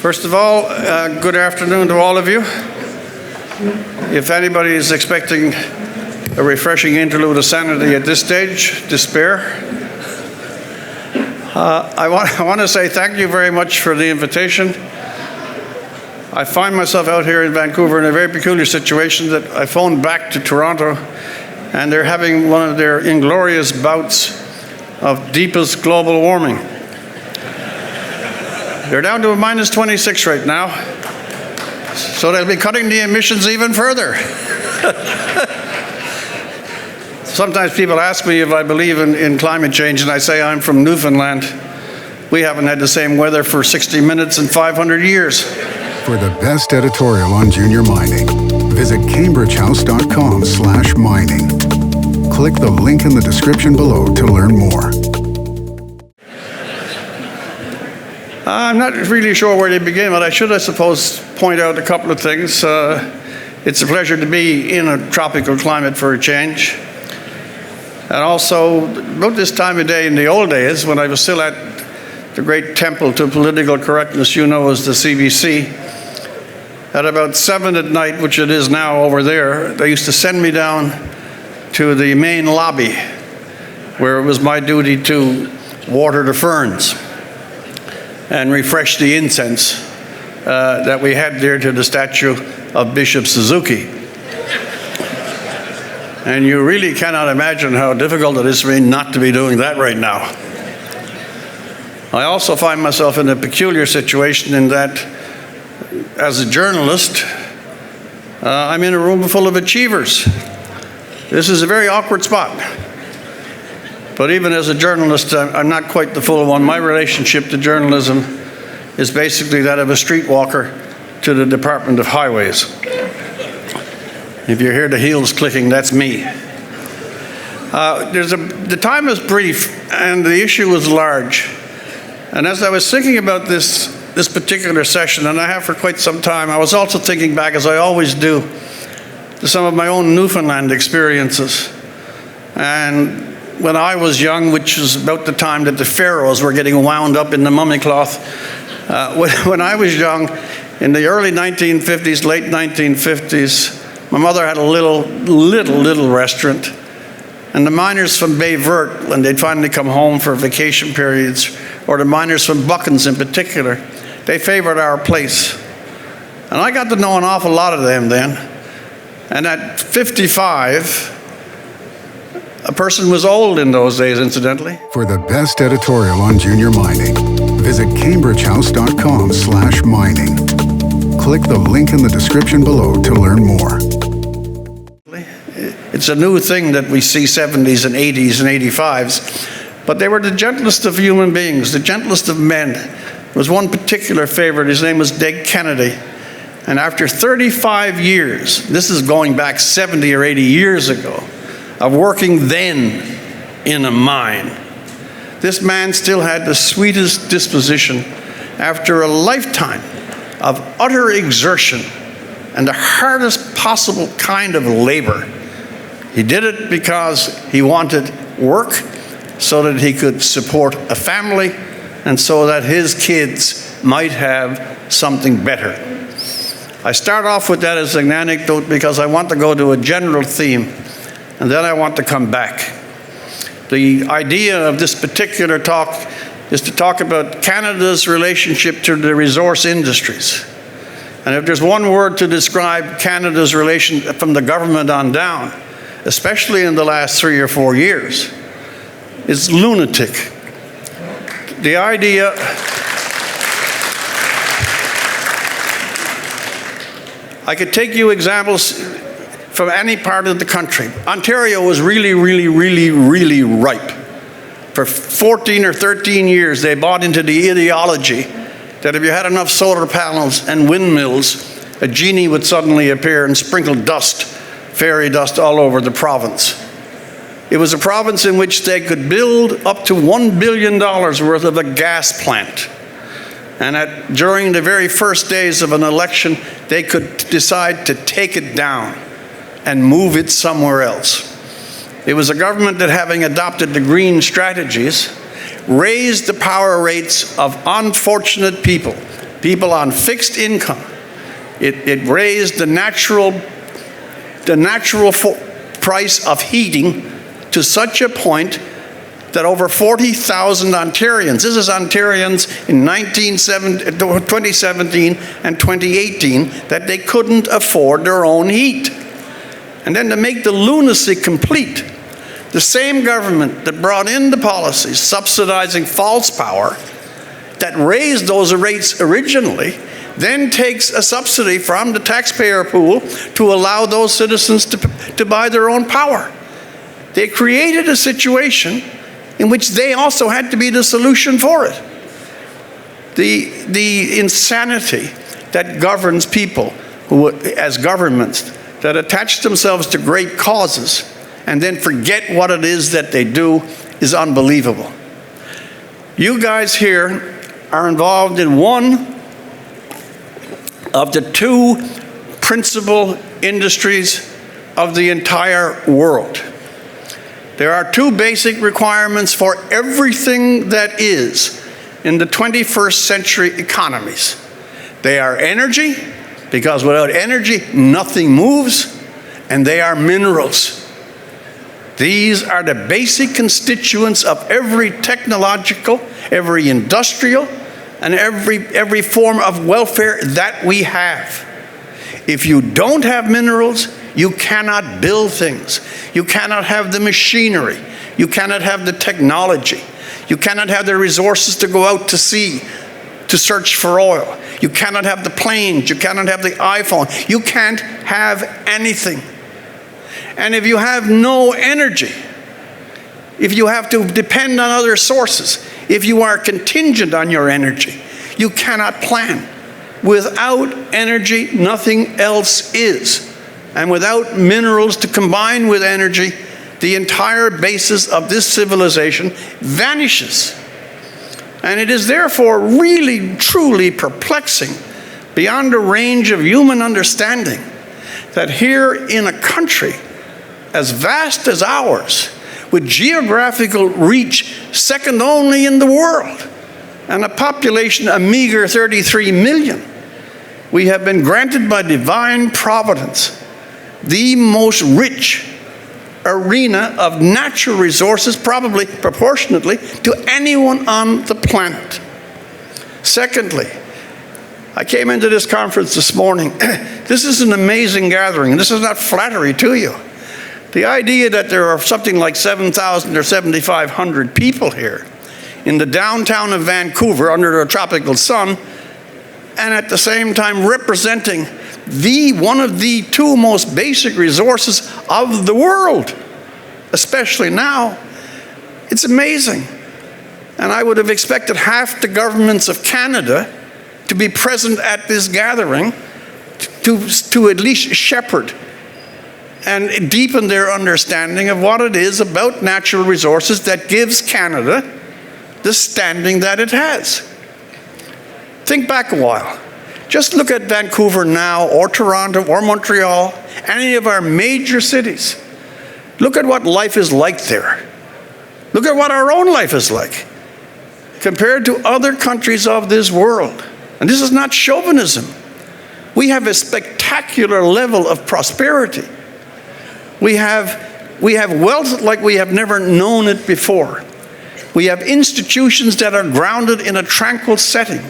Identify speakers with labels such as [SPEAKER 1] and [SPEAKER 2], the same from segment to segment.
[SPEAKER 1] First of all, good afternoon to all of you. If anybody is expecting a refreshing interlude of sanity at this stage, despair. I want to say thank you very much for the invitation. I find myself out here in Vancouver in a very peculiar situation that I phoned back to Toronto, and they're having one of their inglorious bouts of deepest global warming. They're down to a minus 26 right now, so they'll be cutting the emissions even further. Sometimes people ask me if I believe in climate change, and I say I'm from Newfoundland. We haven't had the same weather for 60 minutes in 500 years.
[SPEAKER 2] For the best editorial on junior mining, visit cambridgehouse.com/mining. Click the link in the description below to learn more.
[SPEAKER 1] I'm not really sure where to begin, but I should, I suppose, point out a couple of things. It's a pleasure to be in a tropical climate for a change. And also, about this time of day in the old days, when I was still at the great temple to political correctness, you know, as the CBC, at about 7 at night, which it is now over there, they used to send me down to the main lobby, where it was my duty to water the ferns and refresh the incense that we had there to the statue of Bishop Suzuki. And you really cannot imagine how difficult it is for me not to be doing that right now. I also find myself in a peculiar situation in that, as a journalist, I'm in a room full of achievers. This is a very awkward spot. But even as a journalist, I'm not quite the full one. My relationship to journalism is basically that of a streetwalker to the Department of Highways. If you hear the heels clicking, that's me. The time is brief, and the issue is large. And as I was thinking about this particular session, and I have for quite some time, I was also thinking back, as I always do, to some of my own Newfoundland experiences. And when I was young, which was about the time that the pharaohs were getting wound up in the mummy cloth, when I was young, in the early 1950s, late 1950s, my mother had a little restaurant. And the miners from Bay Verte, when they'd finally come home for vacation periods, or the miners from Buckens in particular, they favored our place. And I got to know an awful lot of them then. And at 55, a person was old in those days, incidentally.
[SPEAKER 2] For the best editorial on junior mining, visit cambridgehouse.com/mining. Click the link in the description below to learn more.
[SPEAKER 1] It's a new thing that we see 70s and 80s and 85s, but they were the gentlest of human beings, the gentlest of men. There was one particular favorite. His name was Dick Kennedy. And after 35 years, this is going back 70 or 80 years ago, of working then in a mine, this man still had the sweetest disposition after a lifetime of utter exertion and the hardest possible kind of labor. He did it because he wanted work so that he could support a family and so that his kids might have something better. I start off with that as an anecdote because I want to go to a general theme, and then I want to come back. The idea of this particular talk is to talk about Canada's relationship to the resource industries. And if there's one word to describe Canada's relation from the government on down, especially in the last 3 or 4 years, it's lunatic. The idea I could take you examples from any part of the country. Ontario was really ripe. For 14 or 13 years, they bought into the ideology that if you had enough solar panels and windmills, a genie would suddenly appear and sprinkle dust, fairy dust, all over the province. It was a province in which they could build up to $1 billion worth of a gas plant. And during the very first days of an election, they could decide to take it down and move it somewhere else. It was a government that, having adopted the green strategies, raised the power rates of unfortunate people, people on fixed income. It raised the natural price of heating to such a point that over 40,000 Ontarians, this is Ontarians in 2017 and 2018, that they couldn't afford their own heat. And then to make the lunacy complete, the same government that brought in the policies subsidizing false power, that raised those rates originally, then takes a subsidy from the taxpayer pool to allow those citizens to buy their own power. They created a situation in which they also had to be the solution for it. The insanity that governs people who, as governments, that attach themselves to great causes and then forget what it is that they do is unbelievable. You guys here are involved in one of the two principal industries of the entire world. There are two basic requirements for everything that is in the 21st century economies. They are energy, because without energy, nothing moves, and they are minerals. These are the basic constituents of every technological, every industrial, and every form of welfare that we have. If you don't have minerals, you cannot build things. You cannot have the machinery. You cannot have the technology. You cannot have the resources to go out to sea to search for oil. You cannot have the planes. You cannot have the iPhone. You can't have anything. And if you have no energy, if you have to depend on other sources, if you are contingent on your energy, you cannot plan. Without energy, nothing else is. And without minerals to combine with energy, the entire basis of this civilization vanishes. And it is therefore really, truly perplexing, beyond the range of human understanding, that here in a country as vast as ours, with geographical reach second only in the world, and a population a meager 33 million, we have been granted by divine providence the most rich arena of natural resources, probably proportionately to anyone on the planet. Secondly, I came into this conference this morning. This is an amazing gathering, and this is not flattery to you. The idea that there are something like 7,000 or 7,500 people here in the downtown of Vancouver under a tropical sun, and at the same time representing one of the two most basic resources of the world, especially now. It's amazing. And I would have expected half the governments of Canada to be present at this gathering to at least shepherd and deepen their understanding of what it is about natural resources that gives Canada the standing that it has. Think back a while. Just look at Vancouver now, or Toronto, or Montreal, any of our major cities. Look at what life is like there. Look at what our own life is like compared to other countries of this world. And this is not chauvinism. We have a spectacular level of prosperity. We have wealth like we have never known it before. We have institutions that are grounded in a tranquil setting.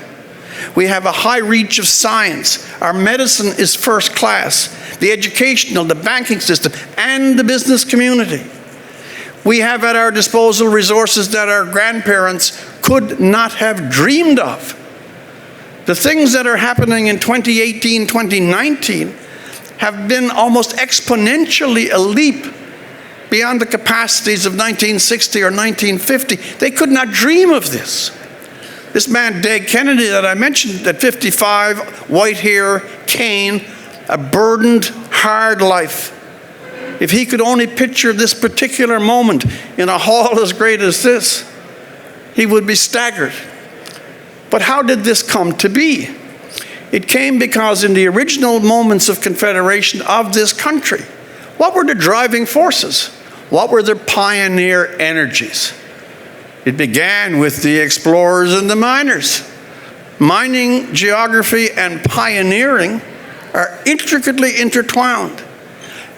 [SPEAKER 1] We have a high reach of science. Our medicine is first class. The educational, the banking system, and the business community. We have at our disposal resources that our grandparents could not have dreamed of. The things that are happening in 2018, 2019 have been almost exponentially a leap beyond the capacities of 1960 or 1950. They could not dream of this. This man, Dag Kennedy, that I mentioned, at 55, white hair, cane, a burdened, hard life. If he could only picture this particular moment in a hall as great as this, he would be staggered. But how did this come to be? It came because in the original moments of Confederation of this country, what were the driving forces? What were the pioneer energies? It began with the explorers and the miners. mining, geography, and pioneering are intricately intertwined.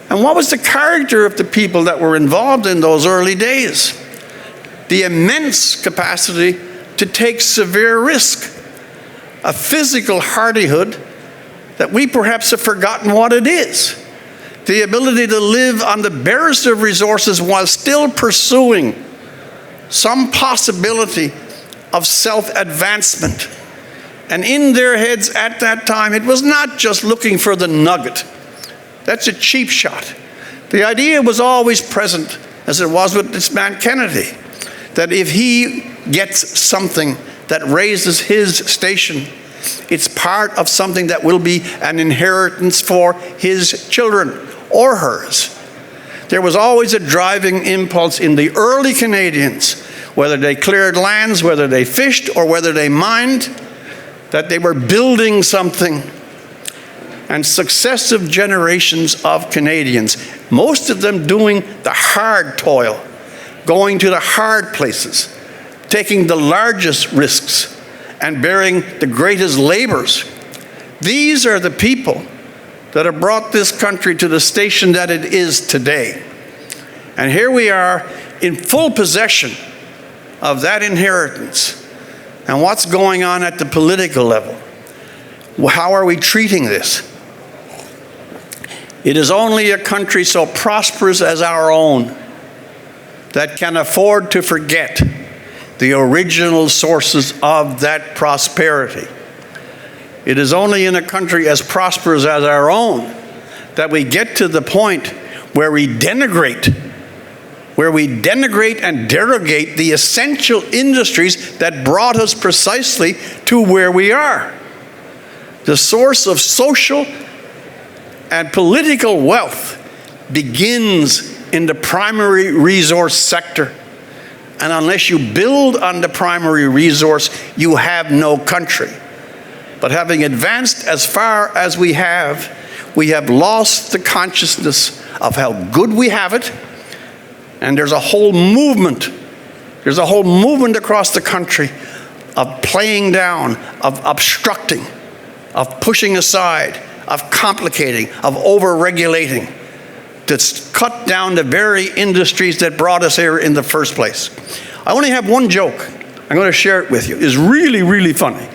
[SPEAKER 1] And what was the character of the people that were involved in those early days? The immense capacity to take severe risk, a physical hardihood that we perhaps have forgotten what it is, the ability to live on the barest of resources while still pursuing some possibility of self-advancement. And in their heads at that time, it was not just looking for the nugget. That's a cheap shot. The idea was always present, as it was with this man Kennedy, that if he gets something that raises his station, it's part of something that will be an inheritance for his children or hers. There was always a driving impulse in the early Canadians, whether they cleared lands, whether they fished, or whether they mined, that they were building something. And successive generations of Canadians, most of them doing the hard toil, going to the hard places, taking the largest risks, and bearing the greatest labors. These are the people that have brought this country to the station that it is today. And here we are in full possession of that inheritance. And what's going on at the political level? How are we treating this? It is only a country so prosperous as our own that can afford to forget the original sources of that prosperity. It is only in a country as prosperous as our own that we get to the point where we denigrate and derogate the essential industries that brought us precisely to where we are. The source of social and political wealth begins in the primary resource sector. And unless you build on the primary resource, you have no country. But having advanced as far as we have lost the consciousness of how good we have it. And there's a whole movement across the country of playing down, of obstructing, of pushing aside, of complicating, of over-regulating, to cut down the very industries that brought us here in the first place. I only have one joke. I'm going to share it with you. It's really, really funny.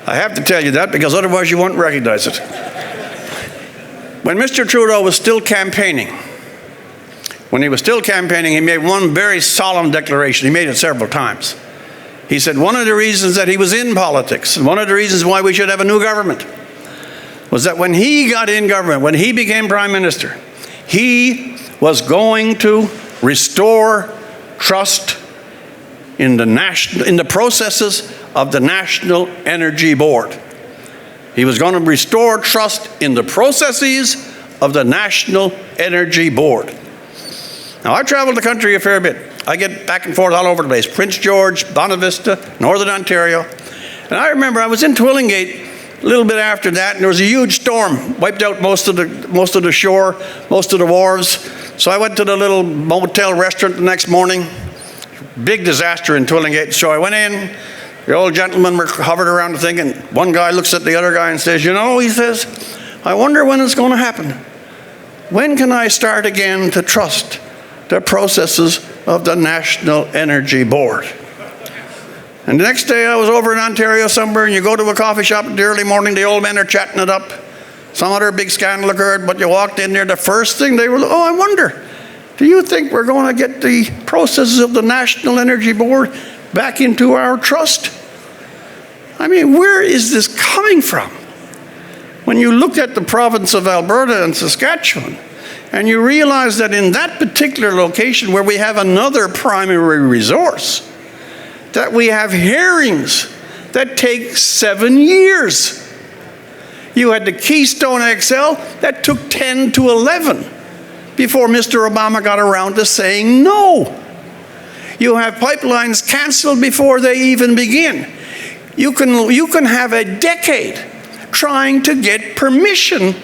[SPEAKER 1] I have to tell you that because otherwise you won't recognize it. When Mr. Trudeau was still campaigning, he made one very solemn declaration. He made it several times. He said one of the reasons that he was in politics, and one of the reasons why we should have a new government, was that when he got in government, when he became prime minister, he was going to restore trust in the processes of the National Energy Board. He was going to restore trust in the processes of the National Energy Board. Now, I traveled the country a fair bit. I get back and forth all over the place. Prince George, Bonavista, Northern Ontario. And I remember I was in Twillingate a little bit after that, and there was a huge storm, wiped out most of the shore, most of the wharves. So I went to the little motel restaurant the next morning. Big disaster in Twillingate. So I went in. The old gentlemen were hovered around the thing, and one guy looks at the other guy and says, he says, I wonder when it's going to happen. When can I start again to trust the processes of the National Energy Board? And the next day I was over in Ontario somewhere, and you go to a coffee shop in the early morning, the old men are chatting it up. Some other big scandal occurred, but you walked in there, the first thing they were, I wonder, do you think we're going to get the processes of the National Energy Board back into our trust? I mean, where is this coming from? When you look at the province of Alberta and Saskatchewan, and you realize that in that particular location where we have another primary resource, that we have hearings that take 7 years. You had the Keystone XL that took 10 to 11 before Mr. Obama got around to saying no. You have pipelines canceled before they even begin. You can have a decade trying to get permission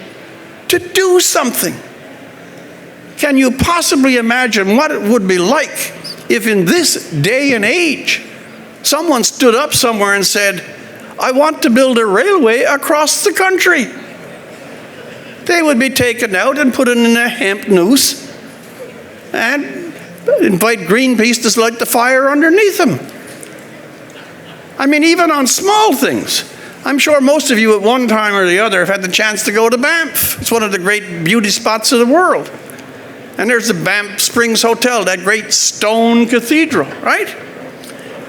[SPEAKER 1] to do something. Can you possibly imagine what it would be like if in this day and age someone stood up somewhere and said, I want to build a railway across the country. They would be taken out and put in a hemp noose and invite Greenpeace to light the fire underneath them. I mean, even on small things. I'm sure most of you at one time or the other have had the chance to go to Banff. It's one of the great beauty spots of the world. And there's the Banff Springs Hotel, that great stone cathedral, right?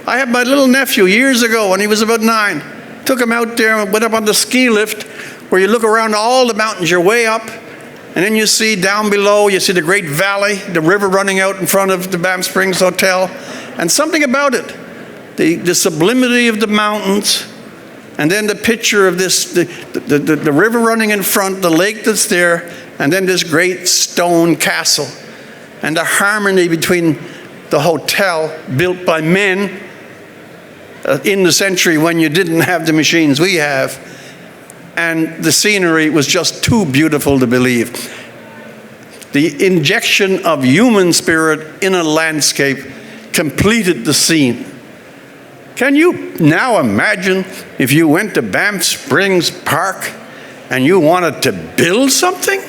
[SPEAKER 1] I had my little nephew years ago when he was about 9. Took him out there and went up on the ski lift where you look around all the mountains, you're way up, and then you see down below, you see the great valley, the river running out in front of the Banff Springs Hotel, and something about it, the sublimity of the mountains, and then the picture of this, the river running in front, the lake that's there, and then this great stone castle, and the harmony between the hotel built by men in the century when you didn't have the machines we have, and the scenery was just too beautiful to believe. The injection of human spirit in a landscape completed the scene. Can you now imagine if you went to Banff Springs Park and you wanted to build something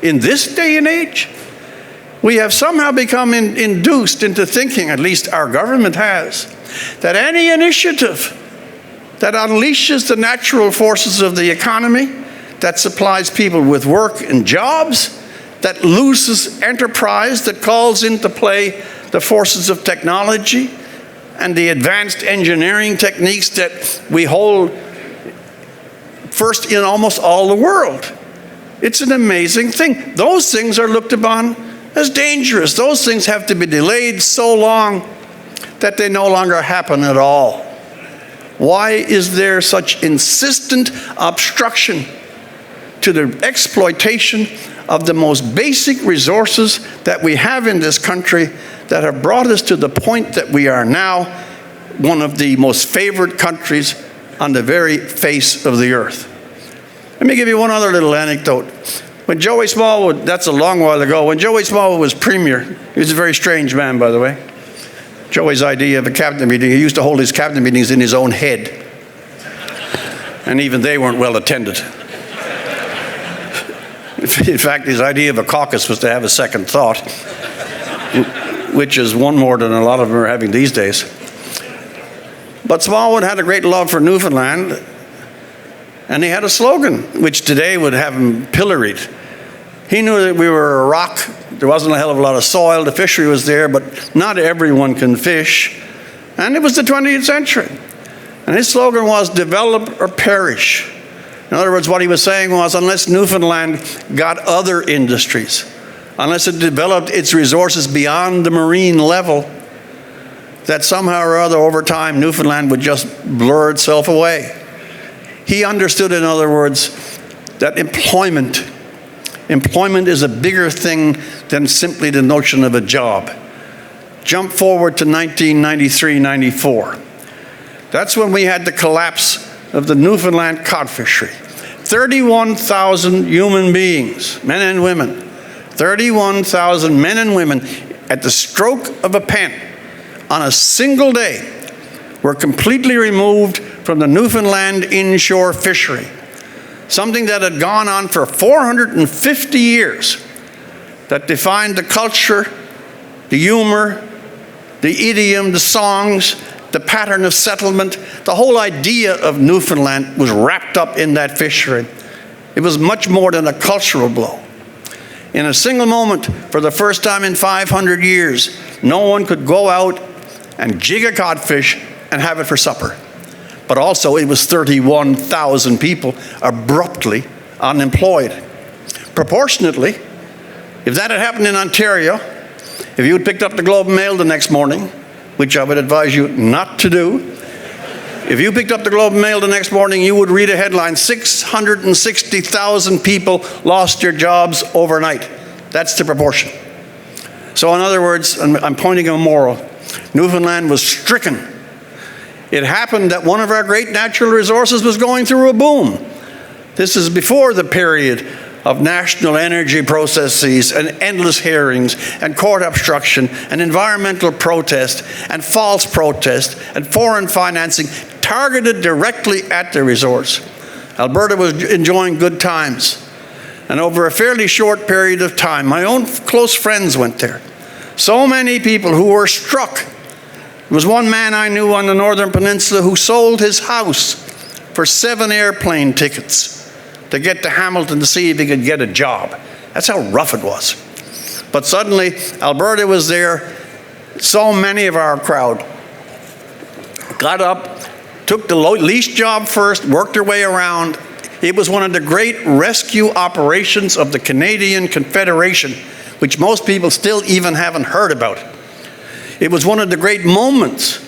[SPEAKER 1] in this day and age? We have somehow become induced into thinking, at least our government has, that any initiative that unleashes the natural forces of the economy, that supplies people with work and jobs, that looses enterprise, that calls into play the forces of technology and the advanced engineering techniques that we hold first in almost all the world. It's an amazing thing. Those things are looked upon as dangerous. Those things have to be delayed so long that they no longer happen at all. Why is there such insistent obstruction to the exploitation of the most basic resources that we have in this country that have brought us to the point that we are now one of the most favored countries on the very face of the earth? Let me give you one other little anecdote. When Joey Smallwood, that's a long while ago, when Joey Smallwood was premier, he was a very strange man, by the way. Joey's idea of a cabinet meeting, he used to hold his cabinet meetings in his own head. And even they weren't well attended. In fact, his idea of a caucus was to have a second thought, which is one more than a lot of them are having these days. But Smallwood had a great love for Newfoundland, and he had a slogan, which today would have him pilloried. He knew that we were a rock. There wasn't a hell of a lot of soil. The fishery was there, but not everyone can fish. And it was the 20th century. And his slogan was, develop or perish. In other words, what he was saying was, unless Newfoundland got other industries, unless it developed its resources beyond the marine level, that somehow or other over time Newfoundland would just blur itself away. He understood, in other words, that employment is a bigger thing than simply the notion of a job. Jump forward to 1993-94. That's when we had the collapse of the Newfoundland cod fishery. 31,000 human beings, men and women, 31,000 men and women at the stroke of a pen on a single day were completely removed from the Newfoundland inshore fishery. Something that had gone on for 450 years, that defined the culture, the humor, the idiom, the songs, the pattern of settlement. The whole idea of Newfoundland was wrapped up in that fishery. It was much more than a cultural blow. In a single moment, for the first time in 500 years, no one could go out and jig a codfish and have it for supper. But also it was 31,000 people abruptly unemployed. Proportionately, if that had happened in Ontario, if you had picked up the Globe and Mail the next morning, which I would advise you not to do, if you picked up the Globe and Mail the next morning, you would read a headline, 660,000 people lost their jobs overnight. That's the proportion. So in other words, I'm pointing a moral. Newfoundland was stricken. It happened that one of our great natural resources was going through a boom. This is before the period of national energy processes and endless hearings and court obstruction and environmental protest and false protest and foreign financing targeted directly at the resource. Alberta was enjoying good times. And over a fairly short period of time, my own close friends went there. So many people who were struck. There was one man I knew on the Northern Peninsula who sold his house for 7 airplane tickets to get to Hamilton to see if he could get a job. That's how rough it was. But suddenly, Alberta was there. So many of our crowd got up, took the least job first, worked their way around. It was one of the great rescue operations of the Canadian Confederation, which most people still even haven't heard about. It was one of the great moments,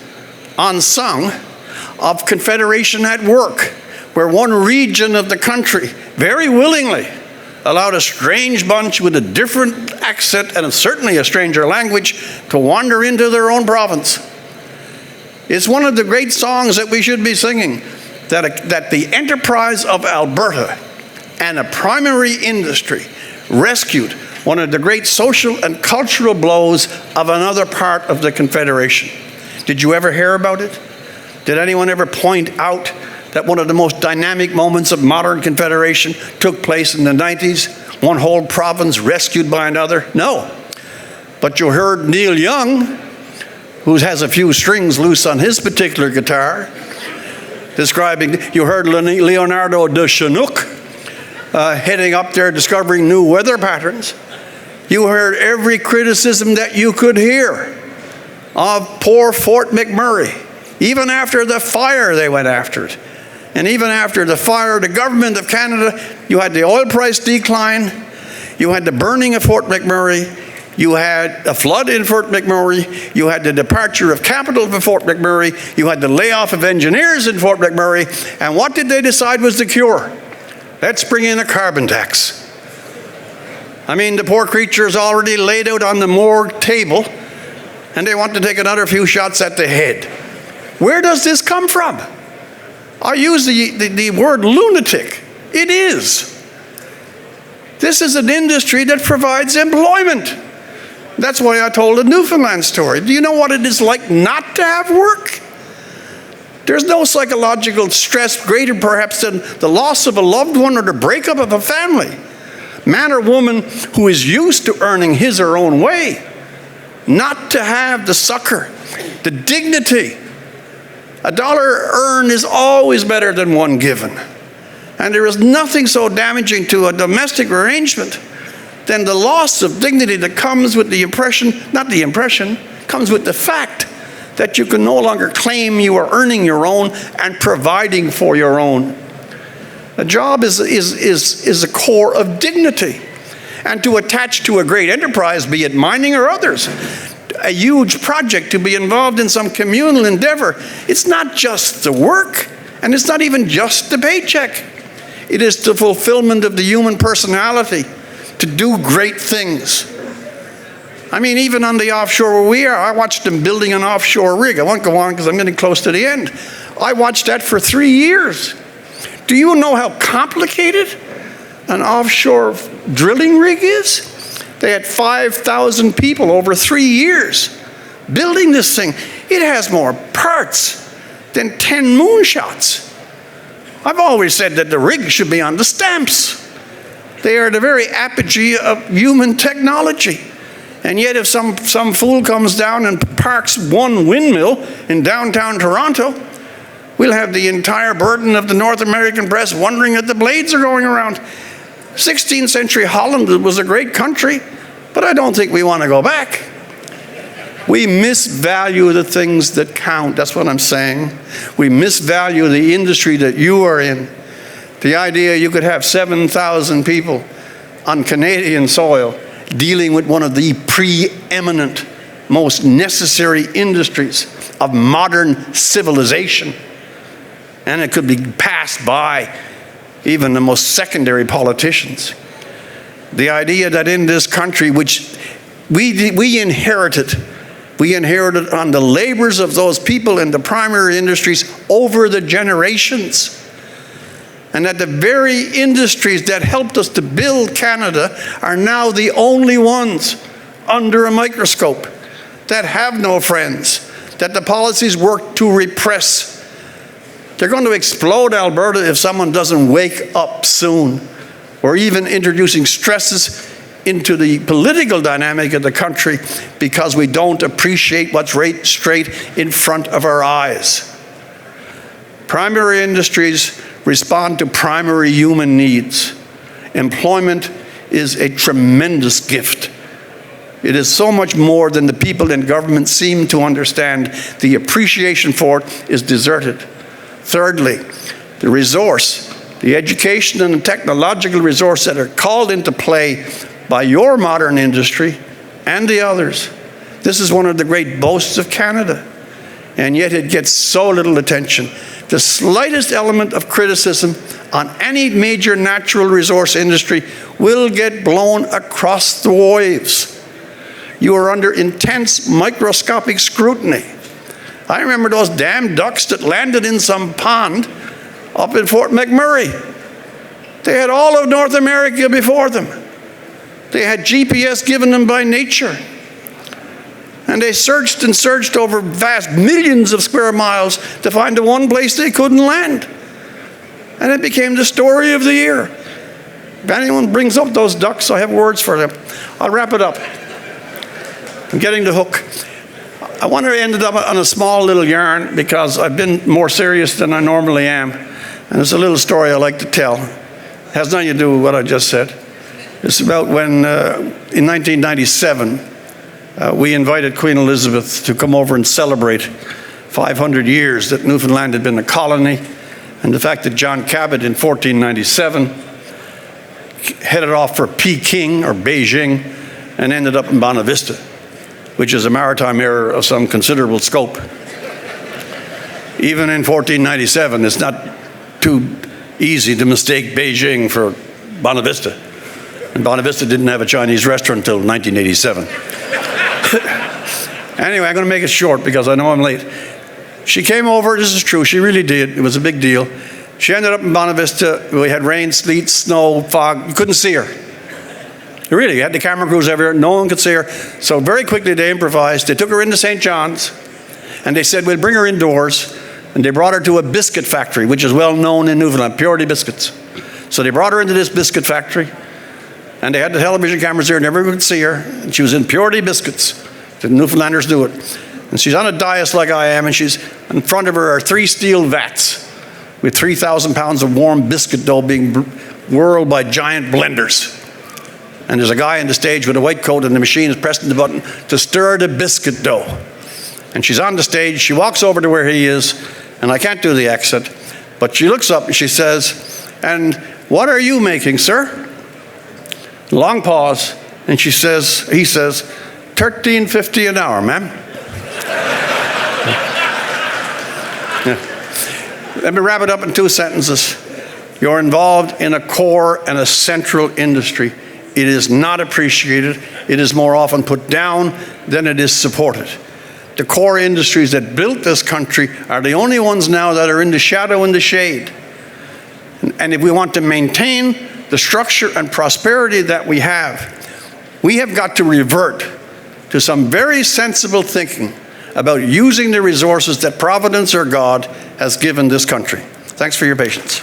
[SPEAKER 1] unsung, of Confederation at work, where one region of the country very willingly allowed a strange bunch with a different accent and certainly a stranger language to wander into their own province. It's one of the great songs that we should be singing, that the enterprise of Alberta and a primary industry rescued one of the great social and cultural blows of another part of the Confederation. Did you ever hear about it? Did anyone ever point out that one of the most dynamic moments of modern Confederation took place in the 90s? One whole province rescued by another? No. But you heard Neil Young, who has a few strings loose on his particular guitar, describing, you heard Leonardo de Chinook heading up there discovering new weather patterns. You heard every criticism that you could hear of poor Fort McMurray. Even after the fire, they went after it. And even after the fire, the government of Canada, you had the oil price decline, you had the burning of Fort McMurray, you had a flood in Fort McMurray, you had the departure of capital from Fort McMurray, you had the layoff of engineers in Fort McMurray, and what did they decide was the cure? Let's bring in a carbon tax. I mean, the poor creature's already laid out on the morgue table, and they want to take another few shots at the head. Where does this come from? I use the word lunatic. It is. This is an industry that provides employment. That's why I told the Newfoundland story. Do you know what it is like not to have work? There's no psychological stress greater perhaps than the loss of a loved one or the breakup of a family. Man or woman who is used to earning his or her own way, not to have the succor, the dignity. A dollar earned is always better than one given. And there is nothing so damaging to a domestic arrangement than the loss of dignity that comes with the impression, comes with the fact that you can no longer claim you are earning your own and providing for your own. A job is a core of dignity. And to attach to a great enterprise, be it mining or others, a huge project, to be involved in some communal endeavor, it's not just the work, and it's not even just the paycheck. It is the fulfillment of the human personality to do great things. I mean, even on the offshore where we are, I watched them building an offshore rig. I won't go on because I'm getting close to the end. I watched that for 3 years. Do you know how complicated an offshore drilling rig is? They had 5,000 people over 3 years building this thing. It has more parts than 10 moonshots. I've always said that the rig should be on the stamps. They are the very apogee of human technology. And yet if some fool comes down and parks one windmill in downtown Toronto, we'll have the entire burden of the North American press wondering that the blades are going around. 16th century Holland was a great country, but I don't think we want to go back. We misvalue the things that count. That's what I'm saying. We misvalue the industry that you are in. The idea you could have 7,000 people on Canadian soil dealing with one of the preeminent, most necessary industries of modern civilization. And it could be passed by even the most secondary politicians. The idea that in this country, which we inherited on the labors of those people in the primary industries over the generations. and that the very industries that helped us to build Canada are now the only ones under a microscope, that have no friends, that the policies work to repress. They're going to explode Alberta if someone doesn't wake up soon. Or even introducing stresses into the political dynamic of the country because we don't appreciate what's right straight in front of our eyes. Primary industries respond to primary human needs. Employment is a tremendous gift. It is so much more than the people in government seem to understand. The appreciation for it is deserted. Thirdly, the resource, the education and the technological resource that are called into play by your modern industry and the others. This is one of the great boasts of Canada, and yet it gets so little attention. The slightest element of criticism on any major natural resource industry will get blown across the waves. You are under intense microscopic scrutiny. I remember those damn ducks that landed in some pond up in Fort McMurray. They had all of North America before them. They had GPS given them by nature. And they searched and searched over vast millions of square miles to find the one place they couldn't land. And it became the story of the year. If anyone brings up those ducks, I have words for them. I'll wrap it up. I'm getting the hook. I want to end it up on a small little yarn because I've been more serious than I normally am. And it's a little story I like to tell. It has nothing to do with what I just said. It's about when, in 1997, we invited Queen Elizabeth to come over and celebrate 500 years that Newfoundland had been a colony, and the fact that John Cabot in 1497 headed off for Peking or Beijing and ended up in Bonavista, which is a maritime area of some considerable scope. Even in 1497, it's not too easy to mistake Beijing for Bonavista. And Bonavista didn't have a Chinese restaurant until 1987. Anyway, I'm going to make it short because I know I'm late. She came over, this is true, she really did. It was a big deal. She ended up in Bonavista. We had rain, sleet, snow, fog. You couldn't see her. Really, you had the camera crews everywhere. No one could see her. So very quickly they improvised. They took her into St. John's, and they said, we'll bring her indoors. And they brought her to a biscuit factory, which is well known in Newfoundland, Purity Biscuits. So they brought her into this biscuit factory, and they had the television cameras there, and everyone could see her. And she was in Purity Biscuits. The Newfoundlanders do it. And she's on a dais like I am, and she's in front of her are 3 steel vats with 3,000 pounds of warm biscuit dough being whirled by giant blenders. And there's a guy on the stage with a white coat, and the machine is pressing the button to stir the biscuit dough. And she's on the stage. She walks over to where he is, and I can't do the accent, but she looks up and she says, and what are you making, sir? Long pause, and he says, $13.50 an hour, ma'am. Yeah. Let me wrap it up in 2 sentences. You're involved in a core and a central industry. It is not appreciated. It is more often put down than it is supported. The core industries that built this country are the only ones now that are in the shadow and the shade. And if we want to maintain the structure and prosperity that we have got to revert to some very sensible thinking about using the resources that Providence or God has given this country. Thanks for your patience.